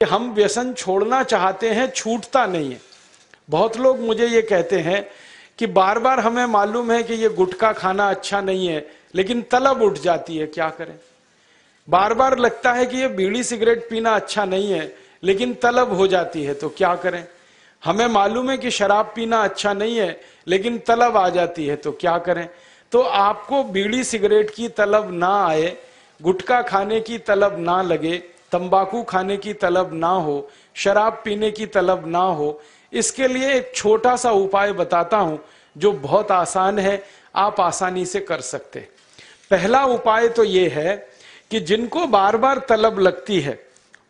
हम व्यसन छोड़ना चाहते हैं, छूटता नहीं है। बहुत लोग मुझे ये कहते हैं कि बार बार हमें मालूम है कि ये गुटखा खाना अच्छा नहीं है, लेकिन तलब उठ जाती है, क्या करें। बार बार लगता है कि ये बीड़ी सिगरेट पीना अच्छा नहीं है, लेकिन तलब हो जाती है, तो क्या करें। हमें मालूम है कि शराब पीना अच्छा नहीं है, लेकिन तलब आ जाती है, तो क्या करें। तो आपको बीड़ी सिगरेट की तलब ना आए, गुटखा खाने की तलब ना लगे, तंबाकू खाने की तलब ना हो, शराब पीने की तलब ना हो, इसके लिए एक छोटा सा उपाय बताता हूं जो बहुत आसान है, आप आसानी से कर सकते। पहला उपाय तो ये है कि जिनको बार बार तलब लगती है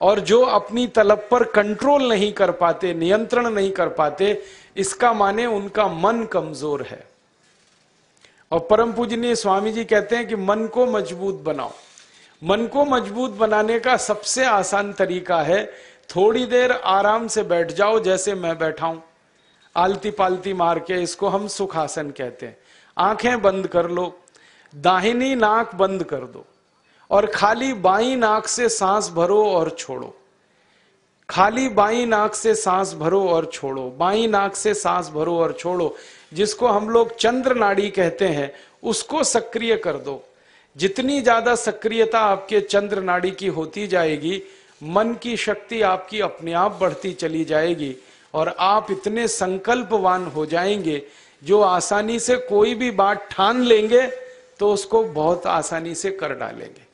और जो अपनी तलब पर कंट्रोल नहीं कर पाते, नियंत्रण नहीं कर पाते, इसका माने उनका मन कमजोर है। और परम पूजनीय स्वामी जी कहते हैं कि मन को मजबूत बनाओ। मन को मजबूत बनाने का सबसे आसान तरीका है, थोड़ी देर आराम से बैठ जाओ, जैसे मैं बैठा हूं, आलती पालती मार के, इसको हम सुखासन कहते हैं। आंखें बंद कर लो, दाहिनी नाक बंद कर दो और खाली बाई नाक से सांस भरो और छोड़ो। खाली बाई नाक से सांस भरो और छोड़ो, बाई नाक से सांस भरो और छोड़ो। जिसको हम लोग चंद्र नाड़ी कहते हैं, उसको सक्रिय कर दो। जितनी ज्यादा सक्रियता आपके चंद्र नाड़ी की होती जाएगी, मन की शक्ति आपकी अपने आप बढ़ती चली जाएगी और आप इतने संकल्पवान हो जाएंगे, जो आसानी से कोई भी बात ठान लेंगे तो उसको बहुत आसानी से कर डालेंगे।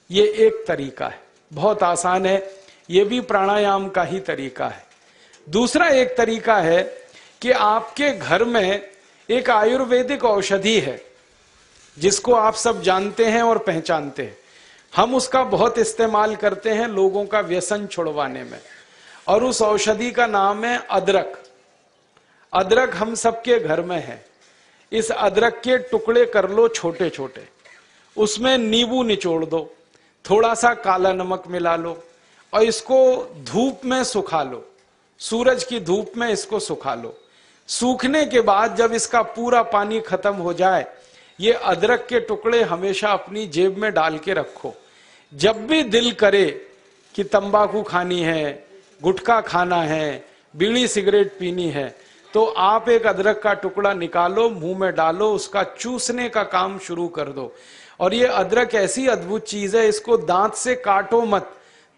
ये एक तरीका है, बहुत आसान है, ये भी प्राणायाम का ही तरीका है। दूसरा एक तरीका है कि आपके घर में एक आयुर्वेदिक औषधि है, जिसको आप सब जानते हैं और पहचानते हैं। हम उसका बहुत इस्तेमाल करते हैं लोगों का व्यसन छुड़वाने में, और उस औषधि का नाम है अदरक। अदरक हम सबके घर में है। इस अदरक के टुकड़े कर लो छोटे छोटे, उसमें नींबू निचोड़ दो, थोड़ा सा काला नमक मिला लो और इसको धूप में सुखा लो, सूरज की धूप में इसको सुखा लो। सूखने के बाद जब इसका पूरा पानी खत्म हो जाए, ये अदरक के टुकड़े हमेशा अपनी जेब में डाल के रखो। जब भी दिल करे कि तंबाकू खानी है, गुटखा खाना है, बीड़ी सिगरेट पीनी है, तो आप एक अदरक का टुकड़ा निकालो, मुंह में डालो, उसका चूसने का काम शुरू कर दो। और ये अदरक ऐसी अद्भुत चीज है, इसको दांत से काटो मत,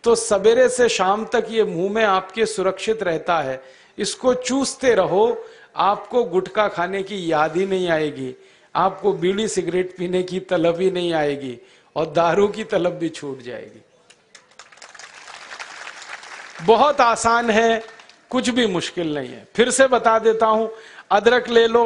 तो सवेरे से शाम तक ये मुंह में आपके सुरक्षित रहता है। इसको चूसते रहो, आपको गुटखा खाने की याद ही नहीं आएगी, आपको बीड़ी सिगरेट पीने की तलब ही नहीं आएगी और दारू की तलब भी छूट जाएगी। बहुत आसान है, कुछ भी मुश्किल नहीं है। फिर से बता देता हूं, अदरक ले लो,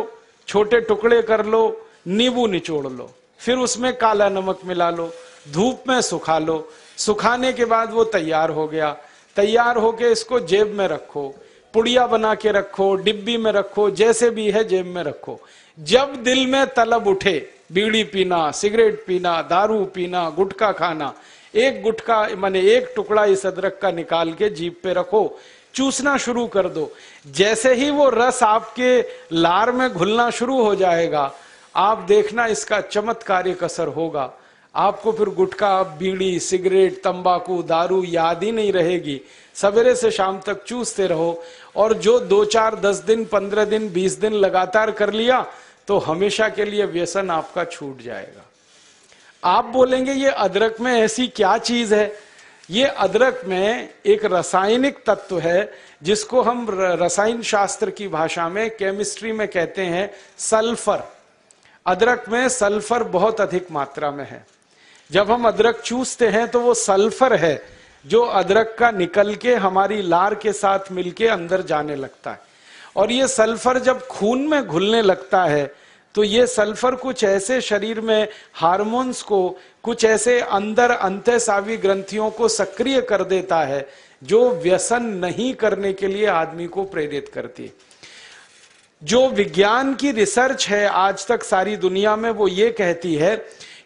छोटे टुकड़े कर लो, नींबू निचोड़ लो, फिर उसमें काला नमक मिला लो, धूप में सुखा लो। सुखाने के बाद वो तैयार हो गया। तैयार होके इसको जेब में रखो, पुड़िया बना के रखो, डिब्बी में रखो, जैसे भी है जेब में रखो। जब दिल में तलब उठे, बीड़ी पीना, सिगरेट पीना, दारू पीना, गुटखा खाना, एक गुटखा माने एक टुकड़ा इस अदरक का निकाल के जीभ पे रखो, चूसना शुरू कर दो। जैसे ही वो रस आपके लार में घुलना शुरू हो जाएगा, आप देखना इसका चमत्कारिक असर होगा। आपको फिर गुटखा, बीड़ी, सिगरेट, तंबाकू, दारू याद ही नहीं रहेगी। सवेरे से शाम तक चूसते रहो, और जो 2, 4, 10 दिन, 15 दिन, 20 दिन लगातार कर लिया, तो हमेशा के लिए व्यसन आपका छूट जाएगा। आप बोलेंगे ये अदरक में ऐसी क्या चीज है? ये अदरक में एक रासायनिक तत्व है, जिसको हम रसायन शास्त्र की भाषा में, केमिस्ट्री में कहते हैं सल्फर। अदरक में सल्फर बहुत अधिक मात्रा में है। जब हम अदरक चूसते हैं तो वो सल्फर है जो अदरक का निकल के हमारी लार के साथ मिलके अंदर जाने लगता है। और ये सल्फर जब खून में घुलने लगता है, तो ये सल्फर कुछ ऐसे शरीर में हार्मोन्स को, कुछ ऐसे अंदर अंतःस्रावी ग्रंथियों को सक्रिय कर देता है, जो व्यसन नहीं करने के लिए आदमी को प्रेरित करती है। जो विज्ञान की रिसर्च है आज तक सारी दुनिया में, वो ये कहती है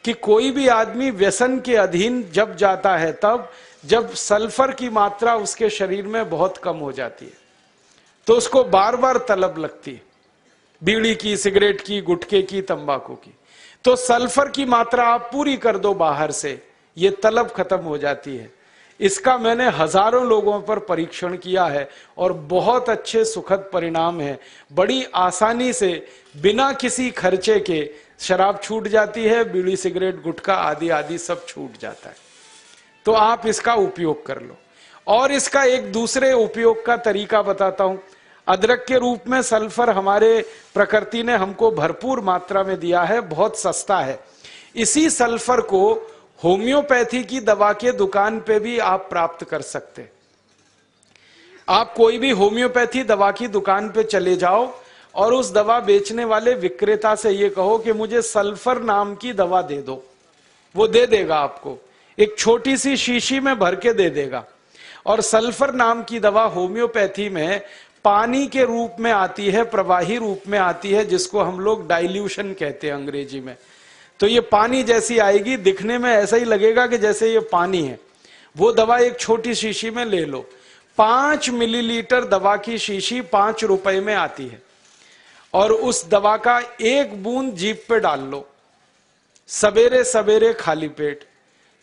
कि कोई भी आदमी व्यसन के अधीन जब जाता है, तब जब सल्फर की मात्रा उसके शरीर में बहुत कम हो जाती है, तो उसको बार बार तलब लगती है, बीड़ी की, सिगरेट की, गुटखे की, तंबाकू की। तो सल्फर की मात्रा आप पूरी कर दो बाहर से, ये तलब खत्म हो जाती है। इसका मैंने हजारों लोगों पर परीक्षण किया है और बहुत अच्छे सुखद परिणाम है। बड़ी आसानी से बिना किसी खर्चे के शराब छूट जाती है, बीड़ी सिगरेट गुटखा आदि आदि सब छूट जाता है। तो आप इसका उपयोग कर लो। और इसका एक दूसरे उपयोग का तरीका बताता हूं। अदरक के रूप में सल्फर हमारे प्रकृति ने हमको भरपूर मात्रा में दिया है, बहुत सस्ता है। इसी सल्फर को होम्योपैथी की दवा के दुकान पे भी आप प्राप्त कर सकते। आप कोई भी होम्योपैथी दवा की दुकान पे चले जाओ और उस दवा बेचने वाले विक्रेता से ये कहो कि मुझे सल्फर नाम की दवा दे दो, वो दे देगा आपको, एक छोटी सी शीशी में भर के दे देगा। और सल्फर नाम की दवा होम्योपैथी में पानी के रूप में आती है, प्रवाही रूप में आती है, जिसको हम लोग डाइल्यूशन कहते हैं अंग्रेजी में। तो ये पानी जैसी आएगी, दिखने में ऐसा ही लगेगा कि जैसे ये पानी है। वो दवा एक छोटी शीशी में ले लो। 5 मिलीलीटर दवा की शीशी 5 रुपए में आती है। और उस दवा का 1 बूंद जीभ पे डाल लो, सवेरे सवेरे खाली पेट,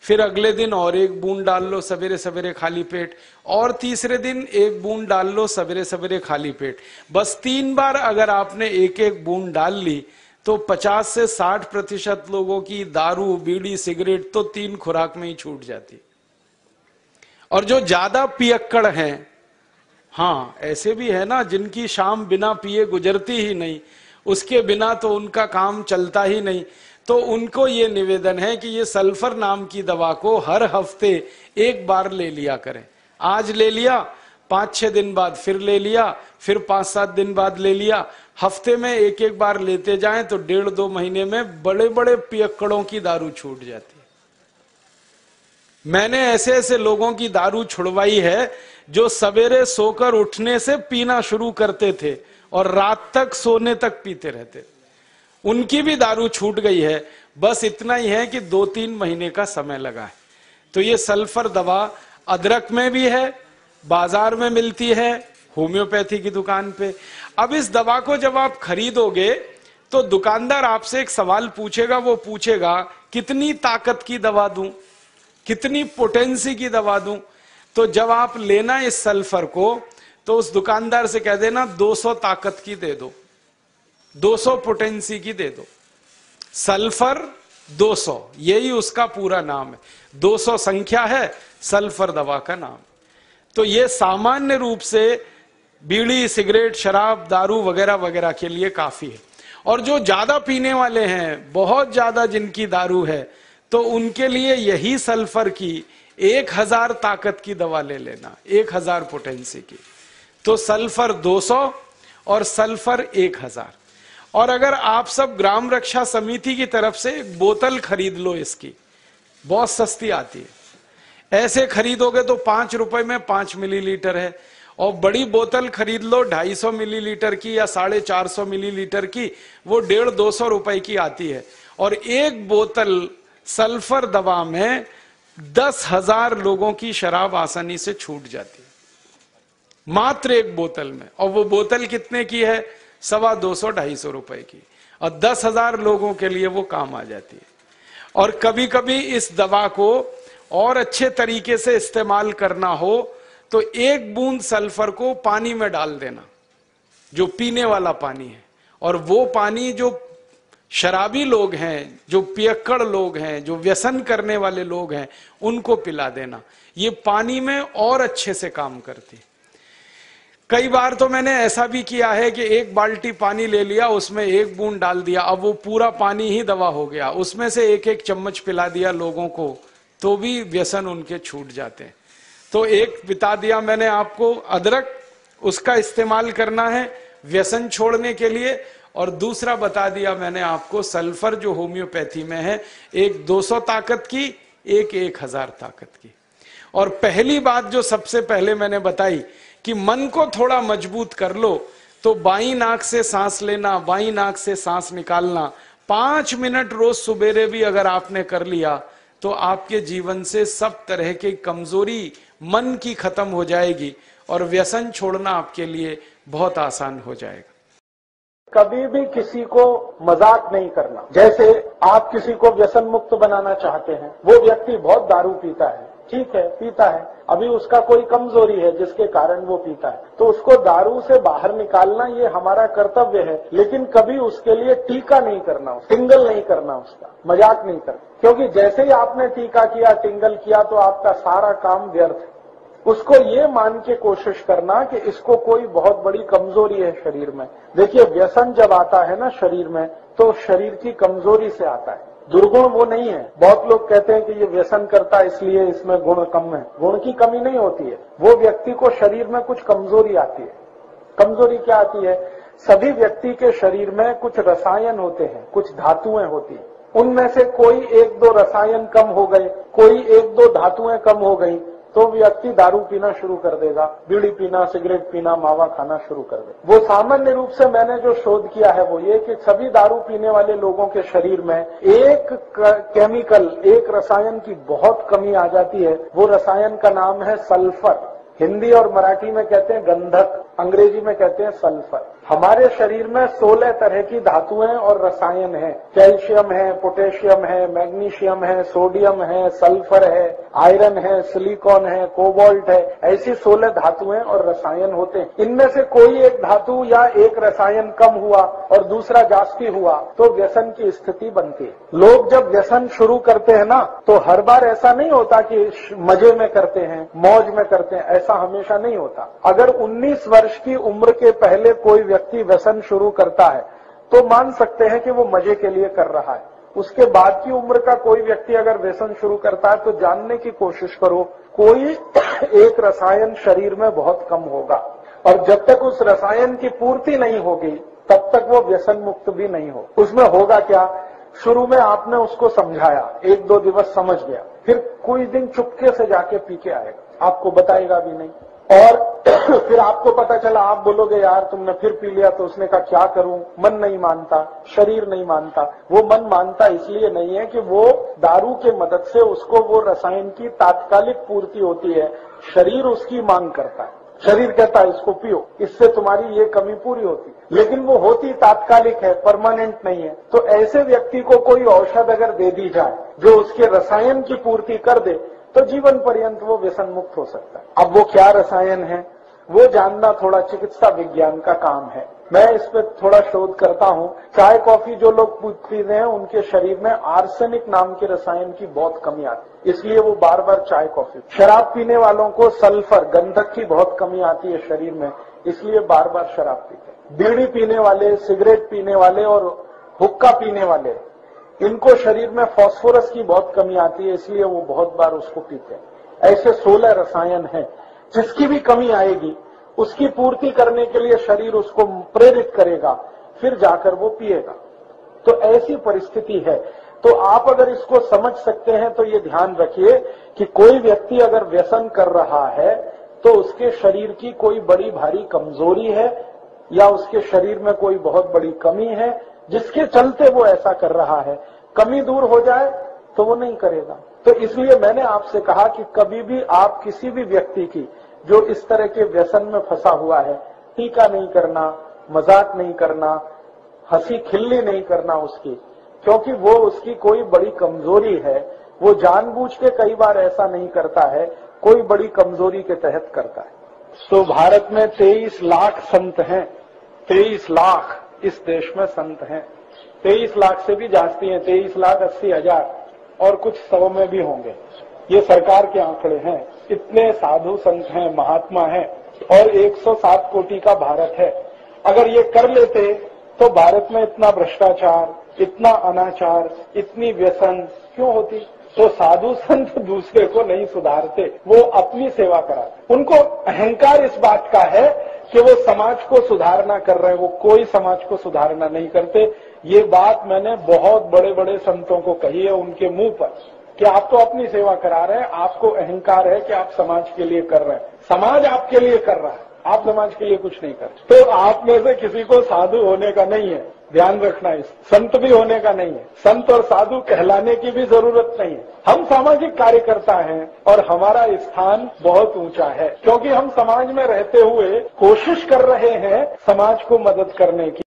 फिर अगले दिन और 1 बूंद डाल लो सवेरे सवेरे खाली पेट, और तीसरे दिन 1 बूंद डाल लो सवेरे सवेरे खाली पेट। बस 3 बार अगर आपने 1-1 बूंद डाल ली तो 50 से 60% लोगों की दारू बीड़ी सिगरेट तो 3 खुराक में ही छूट जाती। और जो ज्यादा पियक्कड़ हैं, हाँ ऐसे भी है ना जिनकी शाम बिना पिए गुजरती ही नहीं, उसके बिना तो उनका काम चलता ही नहीं, तो उनको ये निवेदन है कि ये सल्फर नाम की दवा को हर हफ्ते 1 बार ले लिया करें। आज ले लिया, 5-6 दिन बाद फिर ले लिया, फिर 5-7 दिन बाद ले लिया। हफ्ते में 1-1 बार लेते जाएं तो 1.5-2 महीने में बड़े बड़े पियक्कड़ों की दारू छूट जाती है। मैंने ऐसे ऐसे लोगों की दारू छुड़वाई है जो सवेरे सोकर उठने से पीना शुरू करते थे और रात तक सोने तक पीते रहते, उनकी भी दारू छूट गई है। बस इतना ही है कि 2-3 महीने का समय लगा है। तो ये सल्फर दवा अदरक में भी है, बाजार में मिलती है, होम्योपैथी की दुकान पे। अब इस दवा को जब आप खरीदोगे तो दुकानदार आपसे एक सवाल पूछेगा, वो पूछेगा कितनी ताकत की दवा दूं, कितनी पोटेंसी की दवा दूं। तो जब आप लेना इस सल्फर को तो उस दुकानदार से कह देना 200 ताकत की दे दो, 200 पोटेंसी की दे दो। सल्फर 200, यही उसका पूरा नाम है। 200 संख्या है, सल्फर दवा का नाम। तो ये सामान्य रूप से बीड़ी सिगरेट शराब दारू वगैरह वगैरह के लिए काफी है। और जो ज्यादा पीने वाले हैं, बहुत ज्यादा जिनकी दारू है, तो उनके लिए यही सल्फर की 1000 ताकत की दवा ले लेना, 1000 पोटेंसी की। तो सल्फर 200 और सल्फर 1000। और अगर आप सब ग्राम रक्षा समिति की तरफ से एक बोतल खरीद लो, इसकी बहुत सस्ती आती है। ऐसे खरीदोगे तो 5 रुपए में 5 मिलीलीटर है। और बड़ी बोतल खरीद लो 250 मिलीलीटर की या 450 मिलीलीटर की, वो 150-200 रुपए की आती है। और एक बोतल सल्फर दवा में 10,000 लोगों की शराब आसानी से छूट जाती है, मात्र एक बोतल में। और वो बोतल कितने की है? 250-250 रुपए की, और 10,000 लोगों के लिए वो काम आ जाती है। और कभी कभी इस दवा को और अच्छे तरीके से इस्तेमाल करना हो तो 1 बूंद सल्फर को पानी में डाल देना, जो पीने वाला पानी है, और वो पानी जो शराबी लोग हैं, जो पियक्कड़ लोग हैं, जो व्यसन करने वाले लोग हैं, उनको पिला देना। ये पानी में और अच्छे से काम करती। कई बार तो मैंने ऐसा भी किया है कि 1 बाल्टी पानी ले लिया, उसमें 1 बूंद डाल दिया, अब वो पूरा पानी ही दवा हो गया। उसमें से 1-1 चम्मच पिला दिया लोगों को, तो भी व्यसन उनके छूट जाते हैं। तो एक बता दिया मैंने आपको अदरक, उसका इस्तेमाल करना है व्यसन छोड़ने के लिए। और दूसरा बता दिया मैंने आपको सल्फर, जो होम्योपैथी में है, एक 200 ताकत की, एक 1000 ताकत की। और पहली बात जो सबसे पहले मैंने बताई कि मन को थोड़ा मजबूत कर लो, तो बाईं नाक से सांस लेना, बाईं नाक से सांस निकालना 5 मिनट रोज सुबेरे भी अगर आपने कर लिया तो आपके जीवन से सब तरह की कमजोरी मन की खत्म हो जाएगी और व्यसन छोड़ना आपके लिए बहुत आसान हो जाएगा। कभी भी किसी को मजाक नहीं करना। जैसे आप किसी को व्यसन मुक्त बनाना चाहते हैं, वो व्यक्ति बहुत दारू पीता है, ठीक है, पीता है, अभी उसका कोई कमजोरी है जिसके कारण वो पीता है, तो उसको दारू से बाहर निकालना ये हमारा कर्तव्य है, लेकिन कभी उसके लिए टीका नहीं करना, टिंगल नहीं करना, उसका मजाक नहीं करना, क्योंकि जैसे ही आपने टीका किया, टिंगल किया, तो आपका सारा काम व्यर्थ है। उसको ये मान के कोशिश करना कि इसको कोई बहुत बड़ी कमजोरी है शरीर में। देखिए, व्यसन जब आता है ना शरीर में, तो शरीर की कमजोरी से आता है, दुर्गुण वो नहीं है। बहुत लोग कहते हैं कि ये व्यसन करता है इसलिए इसमें गुण कम है। गुण की कमी नहीं होती है, वो व्यक्ति को शरीर में कुछ कमजोरी आती है। कमजोरी क्या आती है? सभी व्यक्ति के शरीर में कुछ रसायन होते हैं, कुछ धातुएं होती हैं, उनमें से कोई एक दो रसायन कम हो गए, कोई एक दो धातुएं कम हो गई, तो व्यक्ति दारू पीना शुरू कर देगा, बीड़ी पीना, सिगरेट पीना, मावा खाना शुरू कर देगा। वो सामान्य रूप से मैंने जो शोध किया है वो ये कि सभी दारू पीने वाले लोगों के शरीर में एक केमिकल, एक रसायन की बहुत कमी आ जाती है। वो रसायन का नाम है सल्फर। हिंदी और मराठी में कहते हैं गंधक, अंग्रेजी में कहते हैं सल्फर। हमारे शरीर में 16 तरह की धातुएं और रसायन हैं। कैल्शियम है, पोटेशियम है, मैग्नीशियम है, सोडियम है, सल्फर है, आयरन है, सिलिकॉन है, कोबाल्ट है, ऐसी 16 धातुएं और रसायन होते हैं। इनमें से कोई एक धातु या एक रसायन कम हुआ और दूसरा जास्ती हुआ तो व्यसन की स्थिति बनती है। लोग जब व्यसन शुरू करते हैं ना, तो हर बार ऐसा नहीं होता कि मजे में करते हैं, मौज में करते हैं, ऐसा हमेशा नहीं होता। अगर 19 वर्ष की उम्र के पहले कोई व्यक्ति व्यसन शुरू करता है तो मान सकते हैं कि वो मजे के लिए कर रहा है। उसके बाद की उम्र का कोई व्यक्ति अगर व्यसन शुरू करता है तो जानने की कोशिश करो, कोई एक रसायन शरीर में बहुत कम होगा, और जब तक उस रसायन की पूर्ति नहीं होगी तब तक वो व्यसन मुक्त भी नहीं हो। उसमें होगा क्या? शुरू में आपने उसको समझाया, 1-2 दिवस समझ गया, फिर कोई दिन चुपके से जाके पी के आएगा, आपको बताएगा भी नहीं, और फिर आपको पता चला, आप बोलोगे यार तुमने फिर पी लिया, तो उसने कहा क्या करूं, मन नहीं मानता, शरीर नहीं मानता। वो मन मानता इसलिए नहीं है कि वो दारू के मदद से उसको वो रसायन की तात्कालिक पूर्ति होती है, शरीर उसकी मांग करता है। शरीर कहता है इसको पियो, इससे तुम्हारी ये कमी पूरी होती, लेकिन वो होती तात्कालिक है, परमानेंट नहीं है। तो ऐसे व्यक्ति को कोई औषध अगर दे दी जाए जो उसके रसायन की पूर्ति कर दे, तो जीवन पर्यंत वो व्यसन मुक्त हो सकता है। अब वो क्या रसायन है वो जानना थोड़ा चिकित्सा विज्ञान का काम है। मैं इस पे थोड़ा शोध करता हूँ। चाय कॉफी जो लोग पीते हैं उनके शरीर में आर्सेनिक नाम के रसायन की बहुत कमी आती है, इसलिए वो बार बार चाय कॉफी। शराब पीने वालों को सल्फर, गंधक की बहुत कमी आती है शरीर में, इसलिए बार बार शराब पीते हैं। बीड़ी पीने वाले, सिगरेट पीने वाले और हुक्का पीने वाले, इनको शरीर में फास्फोरस की बहुत कमी आती है, इसलिए वो बहुत बार उसको पीते हैं। ऐसे 16 रसायन हैं, जिसकी भी कमी आएगी उसकी पूर्ति करने के लिए शरीर उसको प्रेरित करेगा, फिर जाकर वो पिएगा। तो ऐसी परिस्थिति है। तो आप अगर इसको समझ सकते हैं तो ये ध्यान रखिए कि कोई व्यक्ति अगर व्यसन कर रहा है तो उसके शरीर की कोई बड़ी भारी कमजोरी है या उसके शरीर में कोई बहुत बड़ी कमी है जिसके चलते वो ऐसा कर रहा है। कमी दूर हो जाए तो वो नहीं करेगा। तो इसलिए मैंने आपसे कहा कि कभी भी आप किसी भी व्यक्ति की जो इस तरह के व्यसन में फंसा हुआ है, टीका नहीं करना, मजाक नहीं करना, हंसी खिल्ली नहीं करना उसकी, क्योंकि वो उसकी कोई बड़ी कमजोरी है। वो जानबूझ के कई बार ऐसा नहीं करता है, कोई बड़ी कमजोरी के तहत करता है। तो भारत में 23 लाख संत हैं, 23 लाख इस देश में संत हैं। 23 लाख से भी जास्ती हैं, 23,80,000 और कुछ 100 में भी होंगे। ये सरकार के आंकड़े हैं। इतने साधु संत हैं, महात्मा हैं, और 107 कोटि का भारत है। अगर ये कर लेते तो भारत में इतना भ्रष्टाचार, इतना अनाचार, इतनी व्यसन क्यों होती? तो साधु संत दूसरे को नहीं सुधारते, वो अपनी सेवा कराते। उनको अहंकार इस बात का है कि वो समाज को सुधारना कर रहे हैं, वो कोई समाज को सुधारना नहीं करते। ये बात मैंने बहुत बड़े बड़े संतों को कही है उनके मुंह पर कि आप तो अपनी सेवा करा रहे हैं, आपको अहंकार है कि आप समाज के लिए कर रहे हैं। समाज आपके लिए कर रहा है, आप समाज के लिए कुछ नहीं कर। तो आप में से किसी को साधु होने का नहीं है, ध्यान रखना। इस संत भी होने का नहीं है, संत और साधु कहलाने की भी जरूरत नहीं है। हम सामाजिक कार्यकर्ता हैं और हमारा स्थान बहुत ऊंचा है, क्योंकि हम समाज में रहते हुए कोशिश कर रहे हैं समाज को मदद करने की।